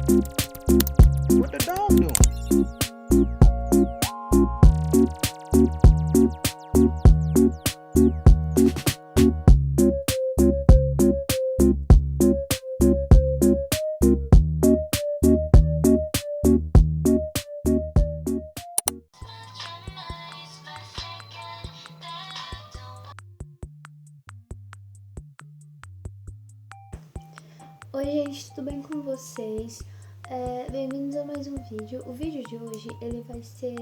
What the dog doing? Oi gente, tudo bem com vocês? Bem-vindos a mais um vídeo. O vídeo de hoje ele vai ser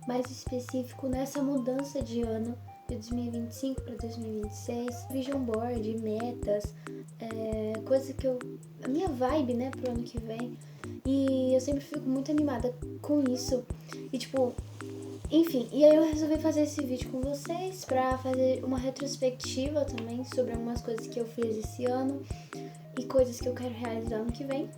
mais específico nessa mudança de ano de 2025 para 2026, vision board, metas, coisa que a minha vibe, né, pro ano que vem. E eu sempre fico muito animada com isso. E enfim, e aí eu resolvi fazer esse vídeo com vocês pra fazer uma retrospectiva também sobre algumas coisas que eu fiz esse ano e coisas que eu quero realizar ano que vem.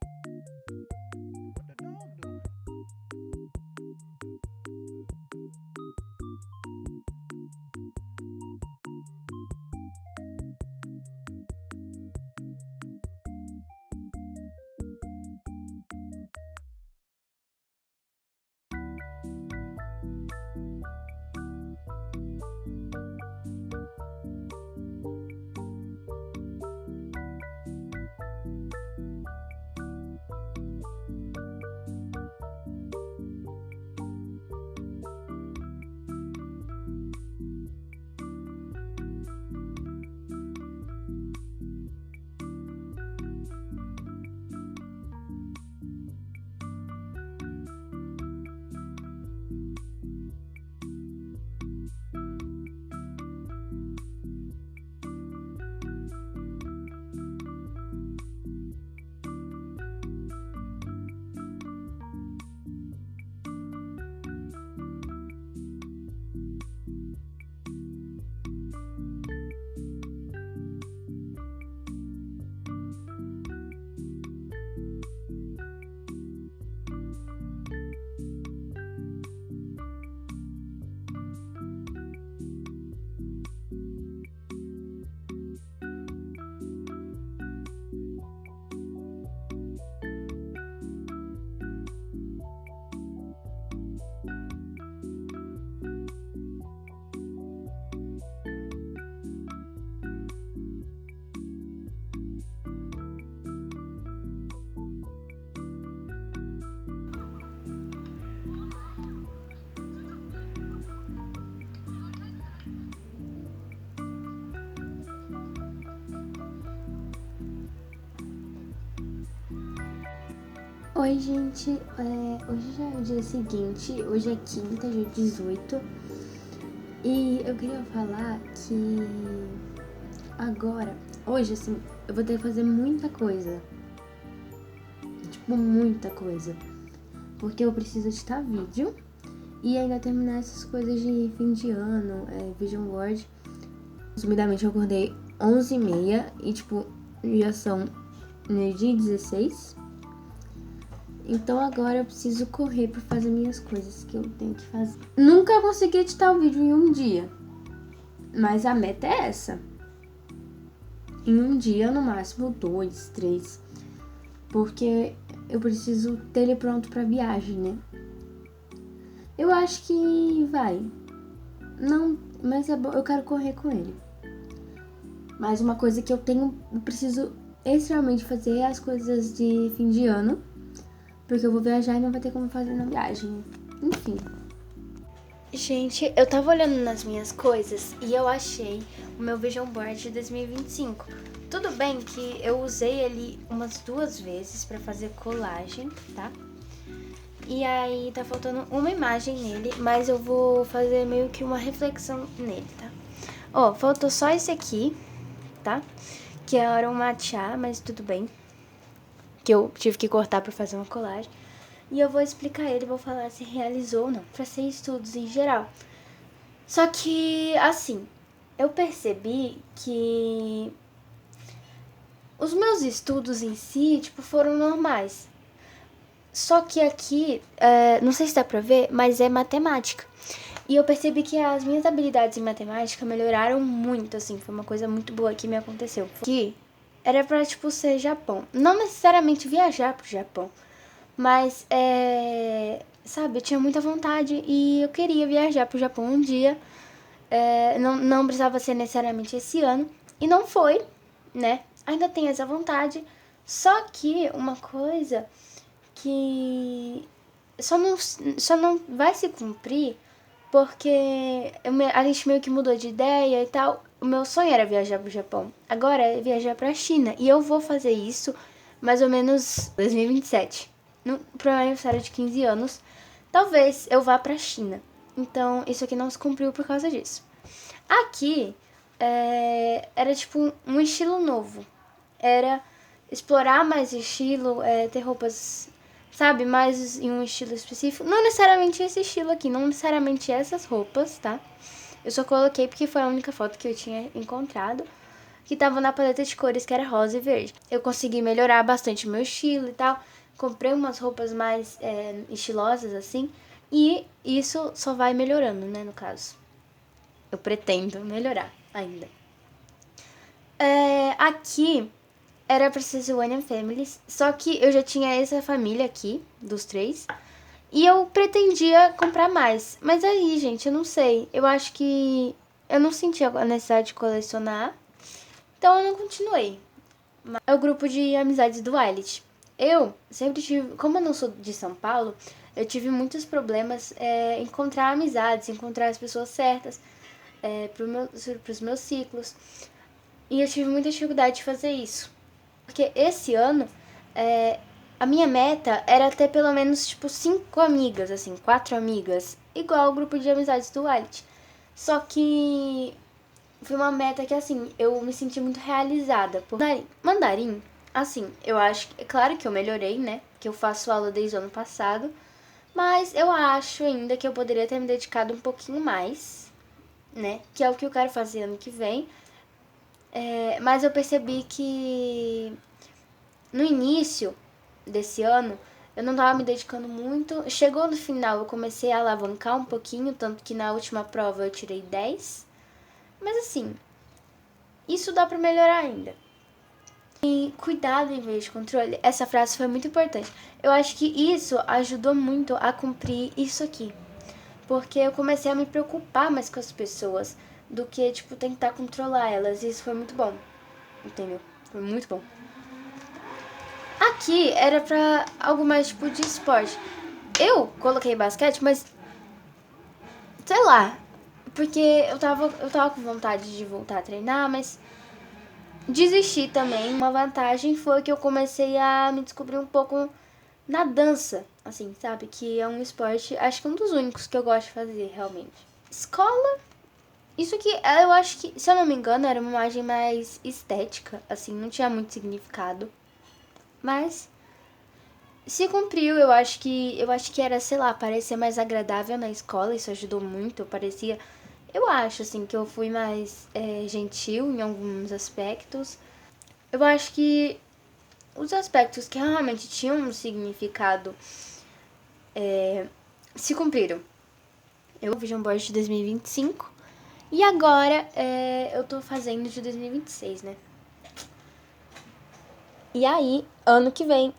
What the dog doing? What the dog doing? Oi gente, hoje já é o dia seguinte, hoje é quinta, dia 18. E eu queria falar que hoje assim, eu vou ter que fazer muita coisa. Muita coisa. Porque eu preciso editar vídeo e ainda terminar essas coisas de fim de ano, vision board. Resumidamente, eu acordei 11h30 e já são meio-dia 16. Então agora eu preciso correr pra fazer minhas coisas que eu tenho que fazer. Nunca consegui editar o vídeo em um dia, mas a meta é essa. Em um dia, no máximo 2, 3. Porque eu preciso ter ele pronto pra viagem, né? Eu acho que vai. Não, mas é bom, eu quero correr com ele. Mas uma coisa que eu preciso extremamente fazer é as coisas de fim de ano. Porque eu vou viajar e não vai ter como fazer na viagem. Enfim. Gente, eu tava olhando nas minhas coisas e eu achei o meu vision board de 2025. Tudo bem que eu usei ele umas 2 vezes pra fazer colagem, tá? E aí tá faltando uma imagem nele, mas eu vou fazer meio que uma reflexão nele, tá? Ó, faltou só esse aqui, tá? Que era um matcha, mas tudo bem. Que eu tive que cortar pra fazer uma colagem. E eu vou explicar ele, vou falar se realizou ou não, pra ser estudos em geral. Só que, assim, eu percebi que os meus estudos em si, tipo, foram normais. Só que aqui, não sei se dá pra ver, mas é matemática. E eu percebi que as minhas habilidades em matemática melhoraram muito, assim. Foi uma coisa muito boa que me aconteceu. Que era pra, tipo, ser Japão. Não necessariamente viajar pro Japão. Mas, sabe, eu tinha muita vontade e eu queria viajar pro Japão um dia. Não precisava ser necessariamente esse ano. E não foi, né? Ainda tenho essa vontade. Só que uma coisa que só não vai se cumprir porque a gente meio que mudou de ideia e tal. O meu sonho era viajar pro Japão. Agora é viajar pra China. E eu vou fazer isso mais ou menos 2027. Pro meu aniversário de 15 anos. Talvez eu vá pra China. Então isso aqui não se cumpriu por causa disso. Aqui era tipo um estilo novo. Era explorar mais estilo, ter roupas, sabe, mais em um estilo específico. Não necessariamente esse estilo aqui, não necessariamente essas roupas, tá? Eu só coloquei porque foi a única foto que eu tinha encontrado, que tava na paleta de cores, que era rosa e verde. Eu consegui melhorar bastante o meu estilo e tal. Comprei umas roupas mais estilosas, assim. E isso só vai melhorando, né, no caso. Eu pretendo melhorar ainda. Aqui era pra ser One Families, só que eu já tinha essa família aqui, dos 3, e eu pretendia comprar mais. Mas aí, gente, eu não sei, eu acho que eu não senti a necessidade de colecionar, então eu não continuei. É o grupo de amizades do Violet. Eu sempre tive, como eu não sou de São Paulo, eu tive muitos problemas em encontrar amizades, encontrar as pessoas certas pros meus ciclos. E eu tive muita dificuldade de fazer isso. Porque esse ano, a minha meta era ter pelo menos, tipo, 5 amigas, assim, 4 amigas. Igual o grupo de amizades do White. Só que foi uma meta que, assim, eu me senti muito realizada. Por mandarim, assim, eu acho... É claro que eu melhorei, né? Que eu faço aula desde o ano passado. Mas eu acho ainda que eu poderia ter me dedicado um pouquinho mais, né? Que é o que eu quero fazer ano que vem. Mas eu percebi que no início desse ano eu não tava me dedicando muito. Chegou no final, eu comecei a alavancar um pouquinho, tanto que na última prova eu tirei 10. Mas assim, isso dá pra melhorar ainda. E cuidado em vez de controle, essa frase foi muito importante. Eu acho que isso ajudou muito a cumprir isso aqui. Porque eu comecei a me preocupar mais com as pessoas do que, tipo, tentar controlar elas. E isso foi muito bom, entendeu? Foi muito bom. Aqui era pra algo mais, tipo, de esporte. Eu coloquei basquete, mas... sei lá. Porque eu tava com vontade de voltar a treinar, mas... desisti também. Uma vantagem foi que eu comecei a me descobrir um pouco na dança, assim, sabe? Que é um esporte, acho que um dos únicos que eu gosto de fazer, realmente. Escola... isso aqui, eu acho que, se eu não me engano, era uma imagem mais estética, assim, não tinha muito significado. Mas se cumpriu, eu acho que era, sei lá, parecer mais agradável na escola, isso ajudou muito, eu acho, assim, que eu fui mais gentil em alguns aspectos. Eu acho que os aspectos que realmente tinham um significado se cumpriram. Eu fiz um board de 2025 e agora eu tô fazendo de 2026, né? E aí, ano que vem,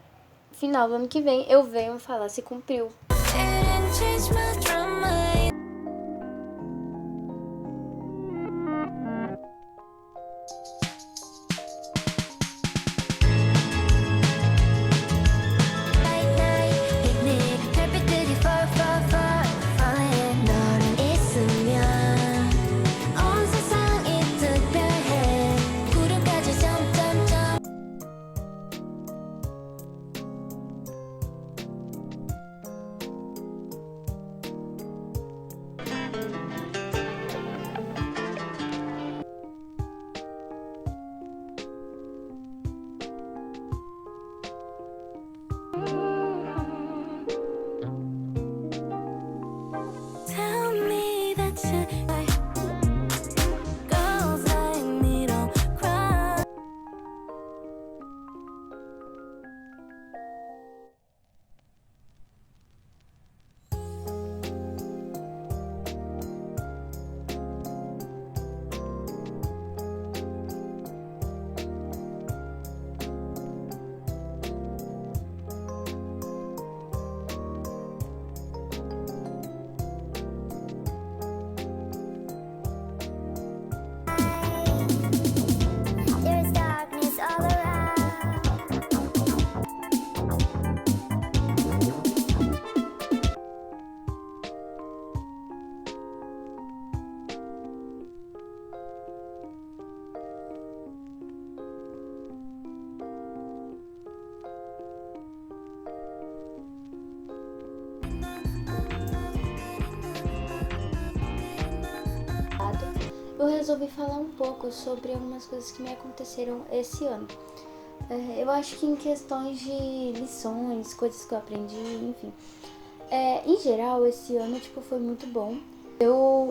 final do ano que vem, eu venho falar se cumpriu. resolvi falar um pouco sobre algumas coisas que me aconteceram esse ano. Eu acho que em questões de lições, coisas que eu aprendi, enfim. Em geral, esse ano, foi muito bom.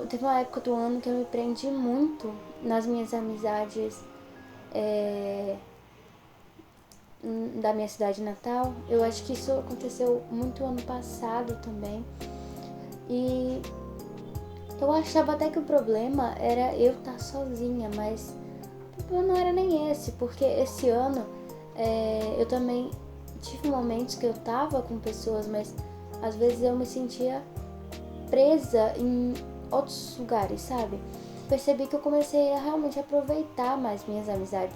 Teve uma época do ano que eu me prendi muito nas minhas amizades da minha cidade natal. Eu acho que isso aconteceu muito ano passado também. E eu achava até que o problema era eu estar sozinha, mas o problema não era nem esse, porque esse ano eu também tive momentos que eu tava com pessoas, mas às vezes eu me sentia presa em outros lugares, sabe? Percebi que eu comecei a realmente aproveitar mais minhas amizades,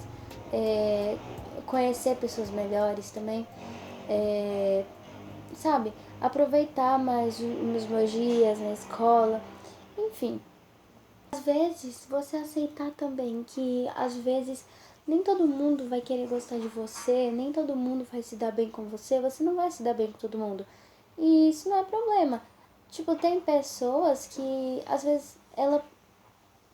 conhecer pessoas melhores também, sabe? Aproveitar mais os meus dias na escola, enfim. Às vezes, você aceitar também que, às vezes, nem todo mundo vai querer gostar de você, nem todo mundo vai se dar bem com você, você não vai se dar bem com todo mundo. E isso não é problema. Tem pessoas que, às vezes, ela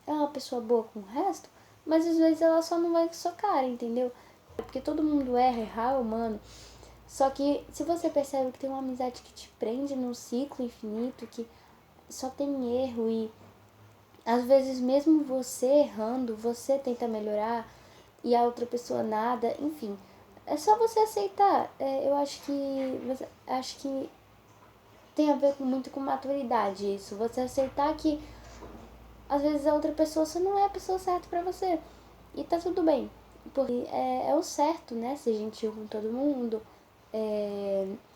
é uma pessoa boa com o resto, mas às vezes ela só não vai com sua cara, entendeu? Porque todo mundo errar é humano. Só que se você percebe que tem uma amizade que te prende num ciclo infinito, que só tem erro e às vezes mesmo você errando, você tenta melhorar e a outra pessoa nada, enfim. É só você aceitar. Eu acho que tem a ver muito com maturidade isso. Você aceitar que às vezes a outra pessoa só não é a pessoa certa pra você. E tá tudo bem. Porque é o certo, né? Ser gentil com todo mundo.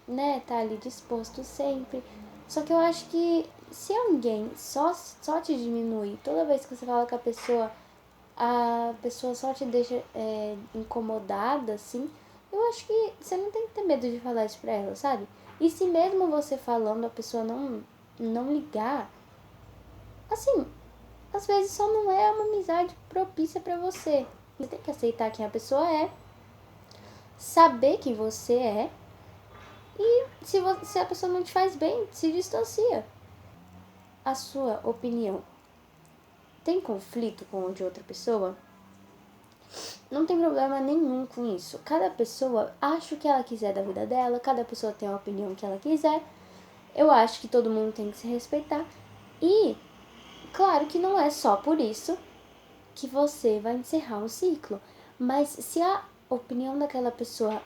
Né? Tá ali disposto sempre. Só que eu acho que se alguém só te diminui toda vez que você fala com a pessoa só te deixa incomodada, assim, eu acho que você não tem que ter medo de falar isso pra ela, sabe? E se mesmo você falando a pessoa não ligar, assim, às vezes só não é uma amizade propícia pra você. Você tem que aceitar quem a pessoa é, saber quem você é, e se a pessoa não te faz bem, se distancia. A sua opinião tem conflito com o de outra pessoa? Não tem problema nenhum com isso. Cada pessoa acha o que ela quiser da vida dela, cada pessoa tem a opinião que ela quiser. Eu acho que todo mundo tem que se respeitar. E, claro que não é só por isso que você vai encerrar um ciclo. Mas se a opinião daquela pessoa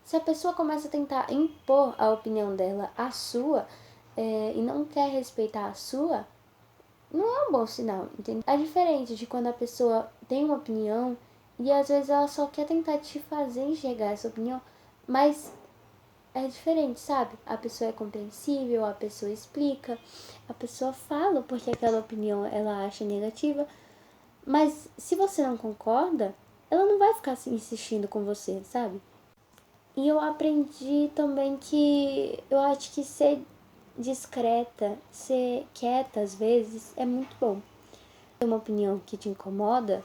se a pessoa começa a tentar impor a opinião dela à sua e não quer respeitar a sua, não é um bom sinal, entendeu? É diferente de quando a pessoa tem uma opinião e às vezes ela só quer tentar te fazer enxergar essa opinião, mas é diferente, sabe? A pessoa é compreensível, a pessoa explica, a pessoa fala porque aquela opinião ela acha negativa, mas se você não concorda, ela não vai ficar assim, insistindo com você, sabe? E eu aprendi também que eu acho que ser discreta, ser quieta às vezes é muito bom. Tem uma opinião que te incomoda,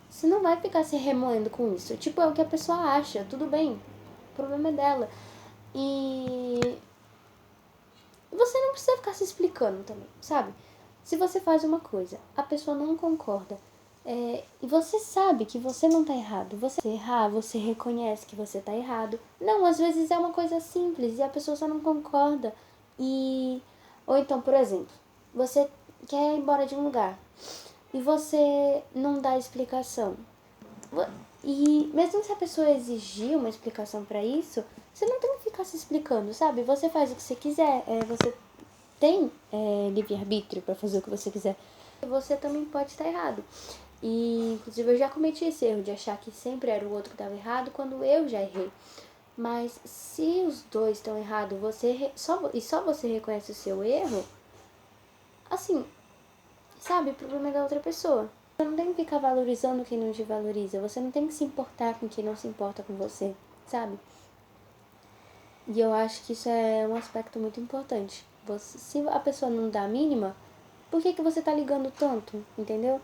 você não vai ficar se remoendo com isso. É o que a pessoa acha, tudo bem, o problema é dela. E você não precisa ficar se explicando também, sabe? Se você faz uma coisa, a pessoa não concorda, e você sabe que você não tá errado, você errar, você reconhece que você tá errado. Não, às vezes é uma coisa simples e a pessoa só não concorda. Ou então, por exemplo, você quer ir embora de um lugar e você não dá explicação. E mesmo se a pessoa exigir uma explicação pra isso, você não tem que ficar se explicando, sabe? Você faz o que você quiser, você tem livre-arbítrio pra fazer o que você quiser. E você também pode estar errado. E, inclusive, eu já cometi esse erro de achar que sempre era o outro que estava errado quando eu já errei. Mas se os dois estão errados, só você reconhece o seu erro, assim, sabe, o problema é da outra pessoa. Você não tem que ficar valorizando quem não te valoriza. Você não tem que se importar com quem não se importa com você, sabe? E eu acho que isso é um aspecto muito importante. Se a pessoa não dá a mínima, por que você tá ligando tanto, entendeu?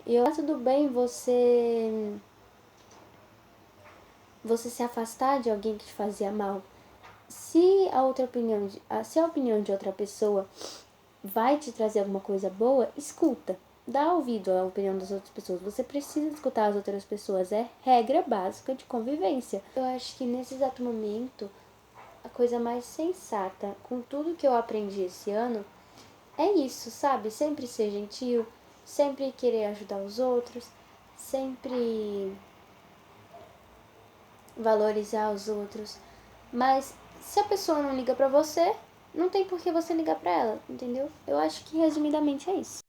E tudo bem você se afastar de alguém que te fazia mal. Se a opinião de outra pessoa vai te trazer alguma coisa boa, escuta. Dá ouvido à opinião das outras pessoas. Você precisa escutar as outras pessoas. É regra básica de convivência. Eu acho que nesse exato momento, a coisa mais sensata, com tudo que eu aprendi esse ano, é isso, sabe? Sempre ser gentil, sempre querer ajudar os outros, sempre valorizar os outros. Mas se a pessoa não liga pra você, não tem por que você ligar pra ela, entendeu? Eu acho que resumidamente é isso.